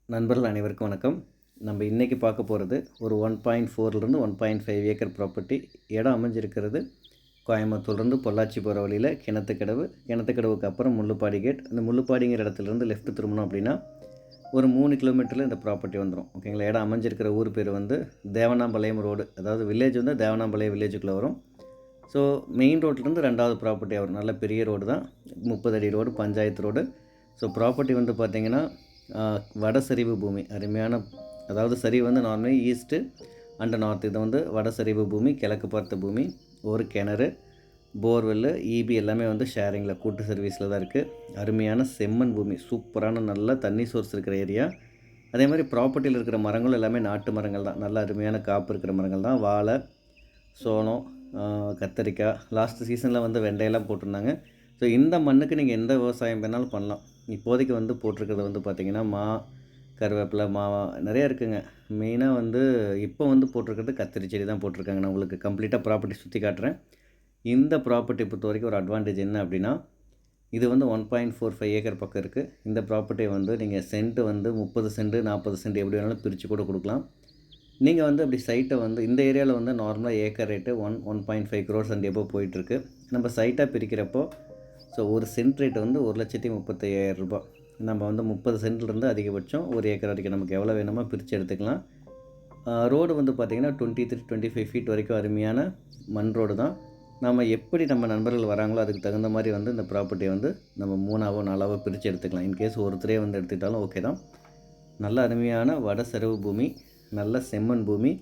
நண்பர்கள் அனைவருக்கும் வணக்கம். நம்ம இன்றைக்கி பார்க்க போகிறது ஒரு 1.4லேருந்து 1.5 ஏக்கர் ப்ராப்பர்ட்டி. இடம் அமைஞ்சிருக்கிறது கோயம்புத்தூர்லேருந்து பொள்ளாச்சி போகிற வழியில் கிணத்துக்கடவுக்கு அப்புறம் முள்ளுப்பாடி கேட். இந்த முள்ளுப்பாடிங்கிற இடத்துலேருந்து லெஃப்ட் திரும்பணும் அப்படின்னா ஒரு 3 கிலோமீட்டரில் இந்த ப்ராப்பர்ட்டி வந்துடும். ஓகேங்களா. இடம் அமைஞ்சிருக்கிற ஊர் பேர் வந்து தேவனாம்பாளையம் ரோடு. அதாவது வில்லேஜ் வந்து தேவனாம்பாளையம் வில்லேஜுக்குள்ளே வரும். ஸோ மெயின் ரோட்லேருந்து 2வது ப்ராப்பர்ட்டி வரும். நல்ல பெரிய ரோடு தான், 30 அடி road, panchayat road. So property வந்து பார்த்திங்கன்னா வட சரிவு பூமி. அருமையான, அதாவது சரிவு வந்து நார்மலி ஈஸ்ட்டு அண்ட் நார்த். இது வந்து வட சரிவு பூமி, கிழக்கு பார்த்த பூமி. ஒரு கிணறு, போர்வெல்லு, இபி எல்லாமே வந்து ஷேரிங்கில் கூட்டு சர்வீஸில் தான் இருக்குது. அருமையான செம்மண் பூமி, சூப்பரான நல்ல தண்ணி சோர்ஸ் இருக்கிற ஏரியா. அதே மாதிரி ப்ராப்பர்ட்டியில் இருக்கிற மரங்களும் எல்லாமே நாட்டு மரங்கள் தான், நல்ல அருமையான காப்பு இருக்கிற மரங்கள் தான். வாழை, சோளம், கத்தரிக்காய், லாஸ்ட் சீசனில் வந்து வெண்டையெல்லாம் போட்டிருந்தாங்க. ஸோ இந்த மண்ணுக்கு நீங்கள் எந்த விவசாயம் வேணாலும் பண்ணலாம். இப்போதைக்கு வந்து போட்டிருக்கிறது வந்து பார்த்திங்கன்னா கருவேப்பிலை, நிறையா இருக்குதுங்க. மெயினாக வந்து இப்போ வந்து போட்டிருக்கிறது கத்திரி செடி தான் போட்டிருக்காங்க. நான் உங்களுக்கு கம்ப்ளீட்டாக ப்ராப்பர்ட்டி சுற்றி காட்டுறேன். இந்த ப்ராப்பர்ட்டி பொறுத்த வரைக்கும் ஒரு அட்வான்டேஜ் என்ன அப்படின்னா, இது வந்து 1.45 ஏக்கர் பக்கம் இருக்குது. இந்த ப்ராப்பர்ட்டியை வந்து நீங்கள் சென்ட்டு வந்து 30 சென்ட் 40 சென்ட் எப்படி வேணாலும் பிரித்து கூட கொடுக்கலாம். நீங்கள் வந்து அப்படி சைட்டை வந்து இந்த ஏரியாவில் வந்து நார்மலாக acre rate 1.5 crores and above போயிட்டுருக்கு. நம்ம சைட்டாக பிரிக்கிறப்போ ஸோ ஒரு சென்ட் ரேட்டு வந்து 1,35,000 ரூபாய். நம்ம வந்து 30 சென்ட்லேருந்து அதிகபட்சம் ஒரு ஏக்கர் வரைக்கும் நமக்கு எவ்வளோ வேணுமோ பிரித்து எடுத்துக்கலாம். ரோடு வந்து பார்த்திங்கன்னா 23-25 ஃபீட் வரைக்கும் அருமையான மண் ரோடு தான். நம்ம எப்படி நம்ம நண்பர்கள் வராங்களோ அதுக்கு தகுந்த மாதிரி வந்து இந்த ப்ராப்பர்ட்டியை வந்து நம்ம 3ஆவோ 4ஆவோ பிரித்து எடுத்துக்கலாம். இன்கேஸ் ஒருத்தரே வந்து எடுத்துக்கிட்டாலும் ஓகே தான். நல்ல அருமையான வட சரிவு பூமி, நல்ல செம்மண் பூமி.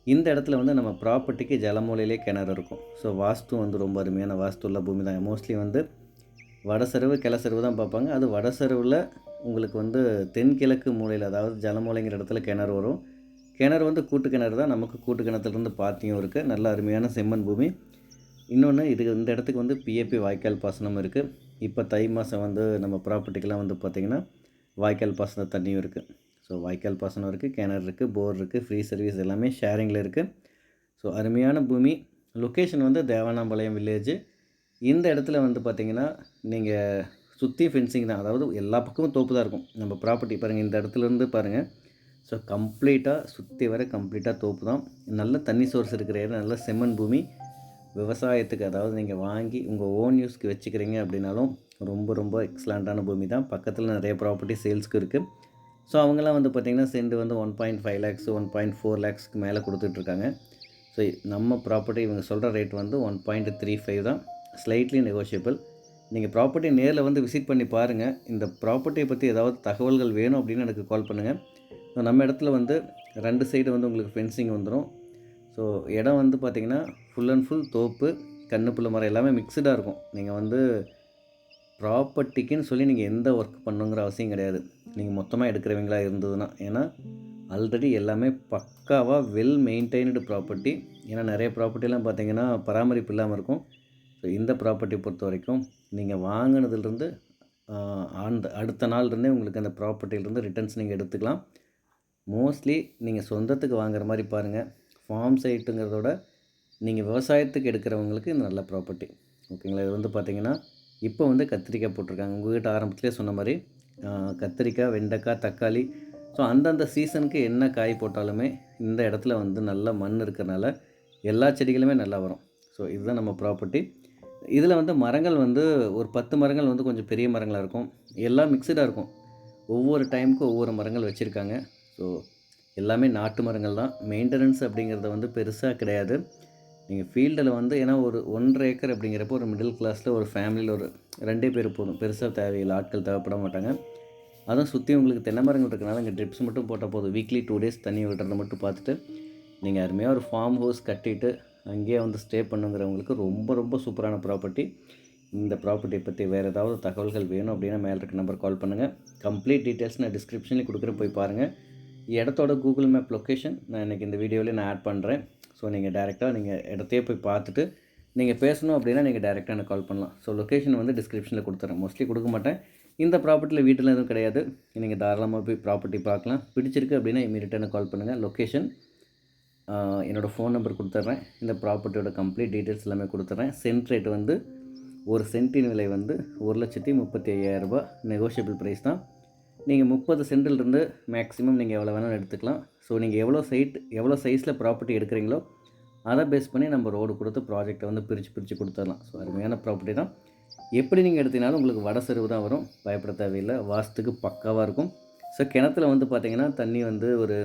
இந்த இடத்துல வந்து நம்ம ப்ராப்பர்ட்டிக்கு ஜலமூலையிலே கிணறு இருக்கும். ஸோ வாஸ்து வந்து ரொம்ப அருமையான வாஸ்து உள்ள பூமி தான். மோஸ்ட்லி வந்து வடசரிவு கிளசரிவு தான் பார்ப்பாங்க. அது வடசரிவில் உங்களுக்கு வந்து தென்கிழக்கு மூலையில், அதாவது ஜலமூலைங்கிற இடத்துல கிணறு வரும். கிணறு வந்து கூட்டு கிணறு தான். நமக்கு கூட்டு கிணத்துலேருந்து பாத்தியும் இருக்குது. நல்ல அருமையான செம்மண் பூமி. இன்னொன்று, இந்த இடத்துக்கு வந்து பிஏபி வாய்க்கால் பாசனம் இருக்குது. இப்போ தை மாதம் வந்து நம்ம ப்ராப்பர்ட்டிக்கெலாம் வந்து பார்த்திங்கன்னா வாய்க்கால் பாசன தண்ணியும் இருக்குது. ஸோ வாய்க்கால் பாசனம் இருக்குது, கிணறு இருக்குது, போர் இருக்குது, ஃப்ரீ சர்வீஸ் எல்லாமே ஷேரிங்கில் இருக்குது. ஸோ அருமையான பூமி. லொக்கேஷன் வந்து தேவனாம்பாளையம் வில்லேஜு. இந்த இடத்துல வந்து பார்த்திங்கன்னா நீங்கள் சுற்றி ஃபென்சிங் தான், அதாவது எல்லா பக்கமும் தோப்பு தான் இருக்கும். நம்ம ப்ராப்பர்ட்டி பாருங்கள், இந்த இடத்துலேருந்து பாருங்கள். ஸோ கம்ப்ளீட்டாக சுற்றி வர கம்ப்ளீட்டாக தோப்பு தான். நல்ல தண்ணி சோர்ஸ் இருக்கிற இடம், நல்ல செம்மண் பூமி. விவசாயத்துக்கு, அதாவது நீங்கள் வாங்கி உங்கள் ஓன் யூஸ்க்கு வச்சுக்கிறீங்க அப்படின்னாலும் ரொம்ப ரொம்ப எக்ஸலண்ட்டான பூமி தான். பக்கத்தில் நிறைய ப்ராப்பர்ட்டி சேல்ஸ்க்கு இருக்குது. ஸோ அவங்களாம் வந்து பார்த்திங்கன்னா சென்ட் வந்து 1.5 lakhs 1.4 lakhsக்கு மேலே கொடுத்துட்ருக்காங்க. ஸோ நம்ம ப்ராப்பர்ட்டி இவங்க சொல்கிற ரேட் வந்து 1.35 தான், ஸ்லைட்லி நெகோஷியபிள். நீங்கள் ப்ராப்பர்ட்டி நேரில் வந்து விசிட் பண்ணி பாருங்கள். இந்த ப்ராப்பர்ட்டியை பற்றி ஏதாவது தகவல்கள் வேணும் அப்படின்னு எனக்கு கால் பண்ணுங்கள். நம்ம இடத்துல வந்து 2 சைடு வந்து உங்களுக்கு ஃபென்சிங் வந்துடும். ஸோ இடம் வந்து பார்த்திங்கன்னா ஃபுல் அண்ட் ஃபுல் தோப்பு, கன்றுப்புள்ள மரம் எல்லாமே மிக்சடாக இருக்கும். நீங்கள் வந்து ப்ராப்பர்ட்டிக்குன்னு சொல்லி நீங்கள் எந்த ஒர்க் பண்ணுங்கிற அவசியம் கிடையாது, நீங்கள் மொத்தமாக எடுக்கிறவங்களா இருந்ததுன்னா. ஏன்னா ஆல்ரெடி எல்லாமே பக்காவாக வெல் மெயின்டைன்டு ப்ராப்பர்ட்டி. ஏன்னா நிறைய ப்ராப்பர்ட்டிலாம் பார்த்திங்கன்னா பராமரிப்பு இல்லாமல் இருக்கும். ஸோ இந்த ப்ராப்பர்ட்டி பொறுத்த வரைக்கும் நீங்கள் வாங்கினதுலேருந்து அந்த அடுத்த நாள்லேருந்தே உங்களுக்கு அந்த ப்ராப்பர்ட்டியிலேருந்து ரிட்டர்ன்ஸ் நீங்கள் எடுத்துக்கலாம். மோஸ்ட்லி நீங்கள் சொந்தத்துக்கு வாங்குற மாதிரி பாருங்கள். ஃபார்ம் சைட்டுங்கிறதோட நீங்கள் விவசாயத்துக்கு எடுக்கிறவங்களுக்கு இந்த நல்ல ப்ராப்பர்ட்டி. ஓகேங்களா. இது வந்து பார்த்திங்கன்னா இப்போ வந்து கத்திரிக்காய் போட்டிருக்காங்க. உங்கள்கிட்ட ஆரம்பத்துலேயே சொன்ன மாதிரி கத்திரிக்காய், வெண்டைக்காய், தக்காளி. ஸோ அந்தந்த சீசனுக்கு என்ன காய் போட்டாலுமே இந்த இடத்துல வந்து நல்ல மண் இருக்கிறனால எல்லா செடிகளுமே நல்லா வரும். ஸோ இதுதான் நம்ம ப்ராப்பர்ட்டி. இதில் வந்து மரங்கள் வந்து ஒரு 10 மரங்கள் வந்து கொஞ்சம் பெரிய மரங்களாக இருக்கும். எல்லாம் மிக்சடாக இருக்கும். ஒவ்வொரு டைமுக்கும் ஒவ்வொரு மரங்கள் வச்சுருக்காங்க. ஸோ எல்லாமே நாட்டு மரங்கள் தான். மெயின்டெனன்ஸ் அப்படிங்கிறது வந்து பெருசாக கிடையாது. நீங்கள் ஃபீல்டில் வந்து ஏன்னா ஒரு 1.5 ஏக்கர் அப்படிங்கிறப்போ ஒரு மிடில் கிளாஸில் ஒரு ஃபேமிலியில் ஒரு 2 பேர் போதும். பெருசாக தேவையில்லை, ஆட்கள் தேவைப்பட மாட்டாங்க. அதுவும் சுற்றி உங்களுக்கு தென்னை மரங்கள் இருக்கிறனால இங்கே ட்ரிப்ஸ் மட்டும் போட்டால் போதும். வீக்லி 2 days தண்ணி விடுறத மட்டும் பார்த்துட்டு நீங்கள் அருமையாக ஒரு ஃபார்ம் ஹவுஸ் கட்டிட்டு அங்கேயே வந்து ஸ்டே பண்ணுங்கிறவங்களுக்கு ரொம்ப ரொம்ப சூப்பரான ப்ராப்பர்ட்டி. இந்த ப்ராப்பர்ட்டியை பற்றி வேறு ஏதாவது தகவல்கள் வேணும் அப்படின்னா மேலே இருக்க நம்பர் கால் பண்ணுங்கள். கம்ப்ளீட் டீட்டெயில்ஸ் நான் டிஸ்கிரிப்ஷனில் கொடுக்குறேன், போய் பாருங்கள். இடத்தோட கூகுள் மேப் லொக்கேஷன் நான் இன்றைக்கி இந்த வீடியோவில் நான் ஆட் பண்ணுறேன். ஸோ நீங்கள் டேரெக்டாக நீங்கள் இடத்தையே போய் பார்த்துட்டு நீங்கள் பேசணும் அப்படின்னா நீங்கள் டேரெக்டாக எனக்கு கால் பண்ணலாம். ஸோ லொக்கேஷன் வந்து டிஸ்கிரிப்ஷனில் கொடுத்துறேன். மோஸ்ட்லி கொடுக்க மாட்டேன். இந்த ப்ராப்பர்ட்டியில் வீட்டில் எதுவும் கிடையாது. நீங்கள் தாராளமாக போய் ப்ராப்பர்ட்டி பார்க்கலாம். பிடிச்சிருக்கு அப்படின்னா இமீடியட்டாக எனக்கு கால் பண்ணுங்கள். லொக்கேஷன், என்னோடய ஃபோன் நம்பர் கொடுத்துட்றேன். இந்த ப்ராப்பர்ட்டியோட கம்ப்ளீட் டீட்டெயில்ஸ் எல்லாமே கொடுத்துட்றேன். சென்ட் ரேட் வந்து ஒரு சென்ட்டின் விலை வந்து 1,35,500 ரூபாய், நெகோஷியபிள் ப்ரைஸ் தான். நீங்கள் 30 சென்டிலிருந்து மேக்ஸிமம் நீங்கள் எவ்வளோ வேணாலும் எடுத்துக்கலாம். ஸோ நீங்கள் எவ்வளோ சைஸில் ப்ராப்பர்ட்டி எடுக்கிறீங்களோ அதை பேஸ் பண்ணி நம்ம ரோடு கொடுத்து ப்ராஜெக்டை வந்து பிரித்து கொடுத்துடலாம். ஸோ அருமையான ப்ராப்பர்ட்டி தான். எப்படி நீங்கள் எடுத்தீங்கனாலும் உங்களுக்கு வட சரிவு தான் வரும், பயப்பட தேவையில்லை. வாஸ்துக்கு பக்காவாக இருக்கும். ஸோ கிணத்துல வந்து பார்த்திங்கன்னா தண்ணி வந்து ஒரு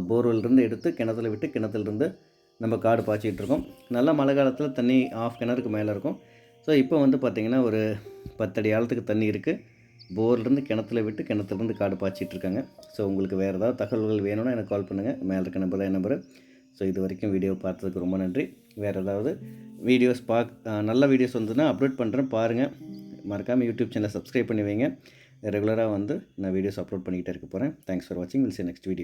போர்வெல்லேருந்து எடுத்து கிணத்துல விட்டு கிணத்துலேருந்து நம்ம காடு பாய்ச்சிக்கிட்டு நல்லா மழை காலத்தில் தண்ணி ஆஃப் கிணறுக்கு மேலே இருக்கும். ஸோ இப்போ வந்து பார்த்திங்கன்னா ஒரு 10 அடி ஆழத்துக்கு தண்ணி இருக்குது. போர்லேருந்து கிணத்துல விட்டு கிணத்துலேருந்து காடு பாய்ச்சிட்ருக்காங்க. ஸோ உங்களுக்கு வேறு ஏதாவது தகவல்கள் வேணும்னா எனக்கு கால் பண்ணுங்கள். மேலே இருக்க நம்பர் தான் என் நம்பரு. ஸோ இது வரைக்கும் வீடியோ பார்த்ததுக்கு ரொம்ப நன்றி. வேறு ஏதாவது வீடியோஸ் நல்ல வீடியோஸ் வந்துன்னா அப்லோட் பண்ணுறேன், பாருங்கள். மறக்காமல் யூடியூப் சேனலை சப்ஸ்கிரைப் பண்ணி வைங்க. ரெகுலராக வந்து நான் வீடியோஸ் அப்லோட் பண்ணிக்கிட்டே இருக்க போகிறேன். தேங்க்ஸ் ஃபார் வாட்சிங். Will see next video.